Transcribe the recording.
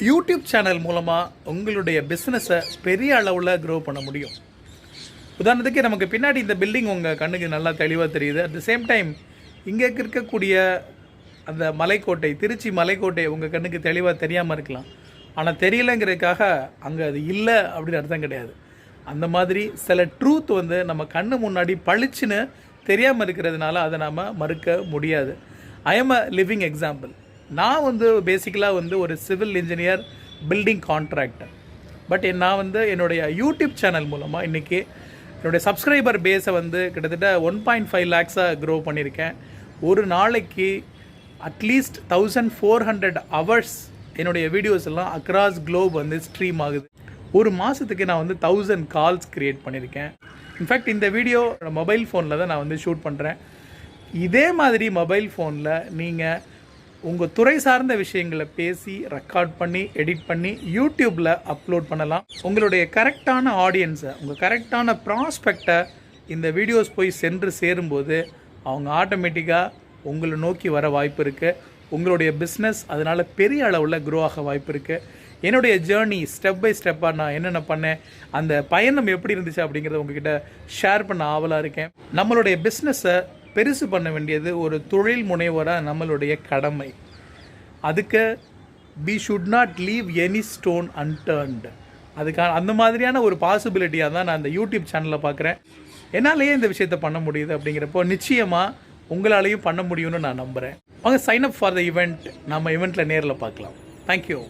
YouTube channel மூலமாக உங்களுடைய பிஸ்னஸை பெரிய அளவில் க்ரோ பண்ண முடியும். உதாரணத்துக்கு நமக்கு பின்னாடி இந்த பில்டிங் உங்கள் கண்ணுக்கு நல்லா தெளிவாக தெரியுது. அட் த சேம் டைம் இங்கே இருக்கக்கூடிய அந்த மலைக்கோட்டை, திருச்சி மலைக்கோட்டை உங்கள் கண்ணுக்கு தெளிவாக தெரியாமல் இருக்கலாம். ஆனால் தெரியலைங்கிறதுக்காக அங்கே அது இல்லை அப்படின்னு அர்த்தம் கிடையாது. அந்த மாதிரி சில ட்ரூத் நம்ம கண்ணு முன்னாடி பளிச்சுன்னு தெரியாமல் இருக்கிறதுனால அதை நாம் மறுக்க முடியாது. I am a living example. நான் பேசிக்கலாக ஒரு civil engineer, building contractor. But நான் என்னுடைய யூடியூப் சேனல் மூலமாக இன்றைக்கி என்னுடைய சப்ஸ்கிரைபர் பேஸை கிட்டத்தட்ட 1.5 lakhs-ஆக க்ரோ பண்ணியிருக்கேன். ஒரு நாளைக்கு அட்லீஸ்ட் 1400 hours என்னுடைய வீடியோஸ் எல்லாம் அக்ராஸ் குளோப் ஸ்ட்ரீம் ஆகுது. ஒரு மாதத்துக்கு நான் 1000 கால்ஸ் க்ரியேட் பண்ணியிருக்கேன். இன்ஃபேக்ட் இந்த வீடியோ மொபைல் ஃபோனில் தான் நான் ஷூட் பண்ணுறேன். இதே மாதிரி மொபைல் ஃபோனில் நீங்கள் உங்கள் துறை சார்ந்த விஷயங்களை பேசி ரெக்கார்ட் பண்ணி எடிட் பண்ணி யூடியூப்பில் அப்லோட் பண்ணலாம். உங்களுடைய கரெக்டான ஆடியன்ஸை, உங்கள் கரெக்டான ப்ராஸ்பெக்டை இந்த வீடியோஸ் போய் சென்று சேரும்போது அவங்க ஆட்டோமேட்டிக்காக உங்களை நோக்கி வர வாய்ப்பு இருக்குது. உங்களுடைய பிஸ்னஸ் அதனால் பெரிய அளவில் க்ரோ ஆக வாய்ப்பு இருக்குது. என்னுடைய ஜேர்னி ஸ்டெப் பை ஸ்டெப்பாக நான் என்னென்ன பண்ணேன், அந்த பயணம் எப்படி இருந்துச்சு அப்படிங்கிறத உங்ககிட்ட ஷேர் பண்ண ஆவலாக இருக்கேன். நம்மளுடைய பிஸ்னஸை பெருசு பண்ண வேண்டியது ஒரு தொழில் முனைவராக நம்மளுடைய கடமை. அதுக்கு we should not leave any stone unturned. அதுக்கான அந்த மாதிரியான ஒரு பாசிபிலிட்டியாக தான் நான் இந்த யூடியூப் சேனலில் பார்க்குறேன். என்னாலேயே இந்த விஷயத்தை பண்ண முடியுது அப்படிங்கிறப்போ நிச்சயமாக உங்களாலேயும் பண்ண முடியும்னு நான் நம்புகிறேன். அவங்க sign up for the event. நம்ம ஈவெண்ட்டில் நேரில் பார்க்கலாம். தேங்க்யூ.